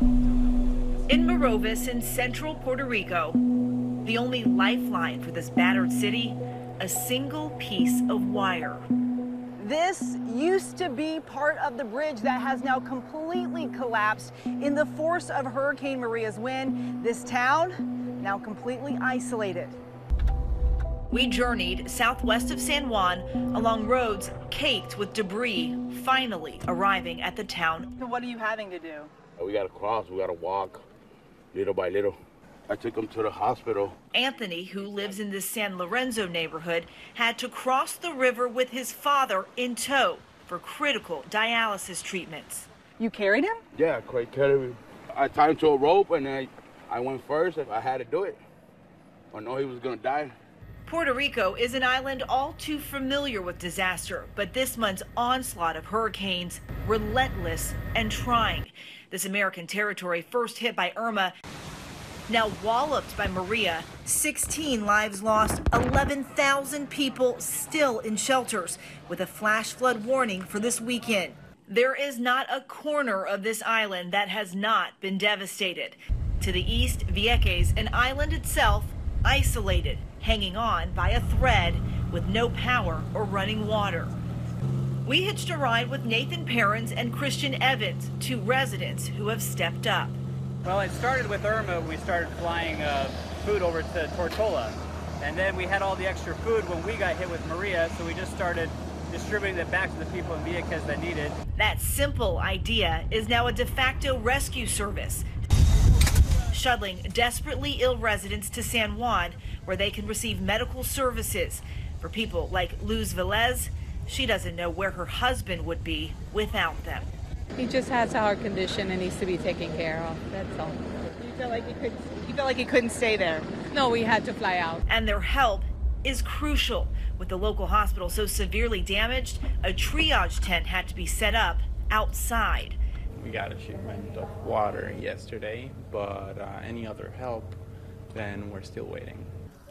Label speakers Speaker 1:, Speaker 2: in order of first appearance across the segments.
Speaker 1: In Morovis in central Puerto Rico, the only lifeline for this battered city, a single piece of wire.
Speaker 2: This used to be part of the bridge that has now completely collapsed in the force of Hurricane Maria's wind. This town now completely isolated.
Speaker 1: We journeyed southwest of San Juan along roads caked with debris, finally arriving at the town.
Speaker 2: So what are you having to do?
Speaker 3: We got to cross, we got to walk little by little. I took him to the hospital.
Speaker 1: Anthony, who lives in the San Lorenzo neighborhood, had to cross the river with his father in tow for critical dialysis treatments.
Speaker 2: You carried him?
Speaker 3: Yeah, I carried him. I tied him to a rope and I went first. I had to do it. I know he was going to die.
Speaker 1: Puerto Rico is an island all too familiar with disaster, but this month's onslaught of hurricanes, relentless and trying. This American territory, first hit by Irma, now walloped by Maria, 16 lives lost, 11,000 people still in shelters, with a flash flood warning for this weekend. There is not a corner of this island that has not been devastated. To the east, Vieques, an island itself, isolated, hanging on by a thread with no power or running water. We hitched a ride with Nathan Perrins and Christian Evans, two residents who have stepped up.
Speaker 4: Well, it started with Irma when we started flying food over to Tortola. And then we had all the extra food when we got hit with Maria, so we just started distributing it back to the people in Vieques that need it.
Speaker 1: That simple idea is now a de facto rescue service, shuttling desperately ill residents to San Juan, where they can receive medical services. For people like Luz Velez, she doesn't know where her husband would be without them.
Speaker 5: He just has a heart condition and needs to be taken care of, that's all.
Speaker 2: You felt like he couldn't stay there?
Speaker 5: No, we had to fly out.
Speaker 1: And their help is crucial. With the local hospital so severely damaged, a triage tent had to be set up outside.
Speaker 6: We got a shipment of water yesterday, but any other help, then we're still waiting.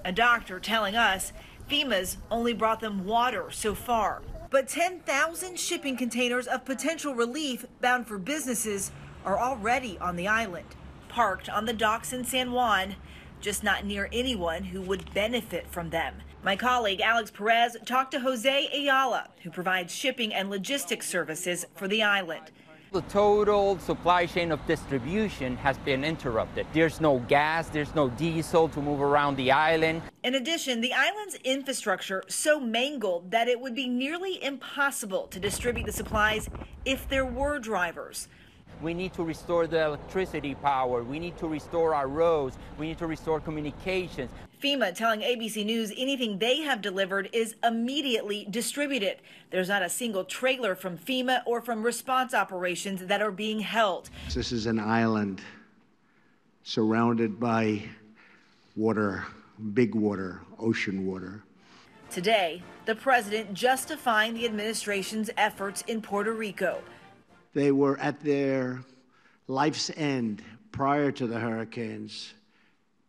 Speaker 1: A doctor telling us FEMA's only brought them water so far. But 10,000 shipping containers of potential relief bound for businesses are already on the island, parked on the docks in San Juan, just not near anyone who would benefit from them. My colleague Alex Perez talked to Jose Ayala, who provides shipping and logistics services for the island.
Speaker 7: The total supply chain of distribution has been interrupted. There's no gas, there's no diesel to move around the island.
Speaker 1: In addition, the island's infrastructure so mangled that it would be nearly impossible to distribute the supplies if there were drivers.
Speaker 7: We need to restore the electricity power. We need to restore our roads. We need to restore communications.
Speaker 1: FEMA telling ABC News anything they have delivered is immediately distributed. There's not a single trailer from FEMA or from response operations that are being held.
Speaker 8: This is an island surrounded by water, big water, ocean water.
Speaker 1: Today, the president justifying the administration's efforts in Puerto Rico.
Speaker 8: They were at their life's end prior to the hurricanes,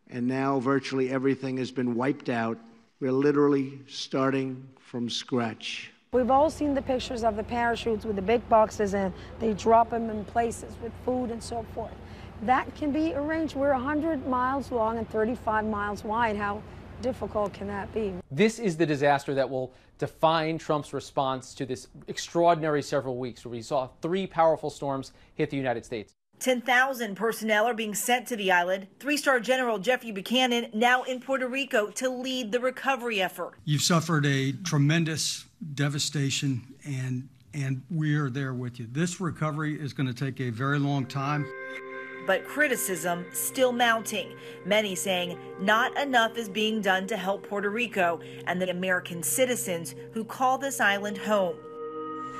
Speaker 8: and now virtually everything has been wiped out. We're literally starting from scratch.
Speaker 9: We've all seen the pictures of the parachutes with the big boxes, and they drop them in places with food and so forth. That can be arranged. We're 100 miles long and 35 miles wide. How difficult can that be?
Speaker 10: This is the disaster that will define Trump's response to this extraordinary several weeks where we saw 3 powerful storms hit the United States.
Speaker 1: 10,000 personnel are being sent to the island. 3-star General Jeffrey Buchanan now in Puerto Rico to lead the recovery effort.
Speaker 11: You've suffered a tremendous devastation, and we are there with you. This recovery is going to take a very long time.
Speaker 1: But criticism still mounting. Many saying not enough is being done to help Puerto Rico and the American citizens who call this island home.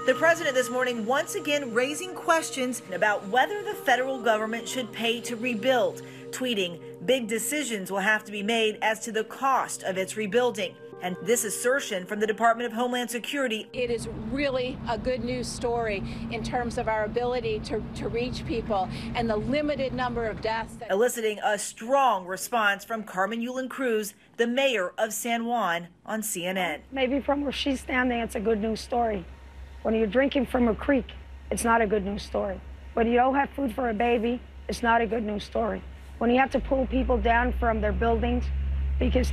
Speaker 1: The president this morning once again raising questions about whether the federal government should pay to rebuild, tweeting, "Big decisions will have to be made as to the cost of its rebuilding." And this assertion from the Department of Homeland Security.
Speaker 12: It is really a good news story in terms of our ability to reach people and the limited number of deaths.
Speaker 1: Eliciting a strong response from Carmen Yulin Cruz, the mayor of San Juan, on CNN.
Speaker 9: Maybe from where she's standing, it's a good news story. When you're drinking from a creek, it's not a good news story. When you don't have food for a baby, it's not a good news story. When you have to pull people down from their buildings, because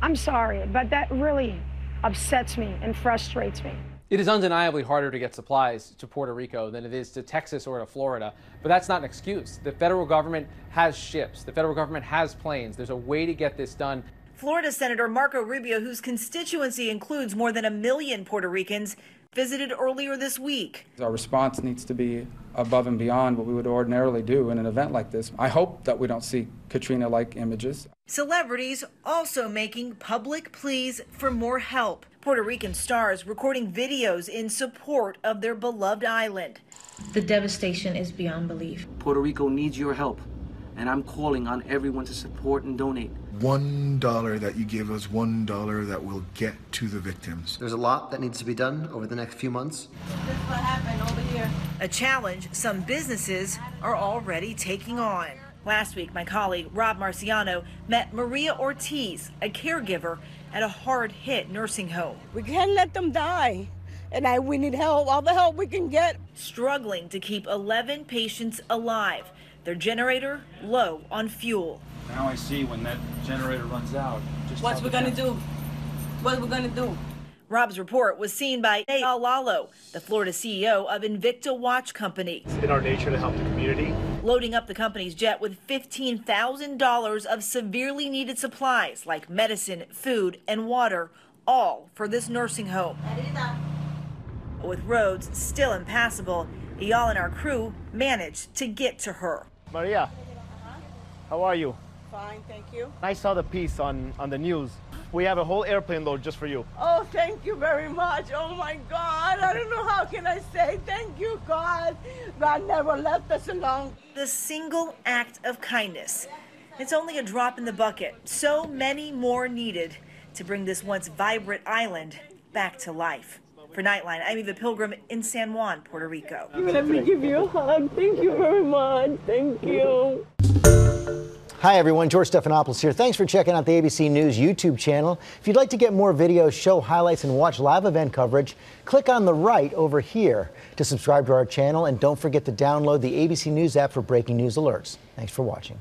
Speaker 9: I'm sorry, but that really upsets me and frustrates me.
Speaker 10: It is undeniably harder to get supplies to Puerto Rico than it is to Texas or to Florida, but that's not an excuse. The federal government has ships. The federal government has planes. There's a way to get this done.
Speaker 1: Florida Senator Marco Rubio, whose constituency includes more than 1 million Puerto Ricans, visited earlier this week.
Speaker 13: Our response needs to be above and beyond what we would ordinarily do in an event like this. I hope that we don't see Katrina-like images.
Speaker 1: Celebrities also making public pleas for more help. Puerto Rican stars recording videos in support of their beloved island.
Speaker 14: The devastation is beyond belief.
Speaker 15: Puerto Rico needs your help, and I'm calling on everyone to support and donate.
Speaker 16: $1 that you give us, $1 that will get to the victims.
Speaker 17: There's a lot that needs to be done over the next few months.
Speaker 14: This is what happened over here.
Speaker 1: A challenge some businesses are already taking on. Last week, my colleague Rob Marciano met Maria Ortiz, a caregiver at a hard-hit nursing home.
Speaker 18: We can't let them die, and we need help, all the help we can get.
Speaker 1: Struggling to keep 11 patients alive, their generator low on fuel.
Speaker 19: Now I see when that generator runs out.
Speaker 18: What's we gonna do? What we gonna do?
Speaker 1: Rob's report was seen by Al Lalo, the Florida CEO of Invicta Watch Company.
Speaker 20: It's in our nature to help the community.
Speaker 1: Loading up the company's jet with $15,000 of severely needed supplies like medicine, food, and water, all for this nursing home. With roads still impassable, Eyal and our crew managed to get to her.
Speaker 20: Maria, how are you?
Speaker 18: Fine, thank you.
Speaker 20: I saw the piece on the news. We have a whole airplane load just for you.
Speaker 18: Oh, thank you very much. Oh my God, I don't know how can I say thank you, God. God never left us alone.
Speaker 1: The single act of kindness. It's only a drop in the bucket. So many more needed to bring this once vibrant island back to life. For Nightline, I'm Eva Pilgrim in San Juan, Puerto Rico.
Speaker 18: Let me give you a hug. Thank you very much. Thank you.
Speaker 19: Hi, everyone. George Stephanopoulos here. Thanks for checking out the ABC News YouTube channel. If you'd like to get more videos, show highlights, and watch live event coverage, click on the right over here to subscribe to our channel. And don't forget to download the ABC News app for breaking news alerts. Thanks for watching.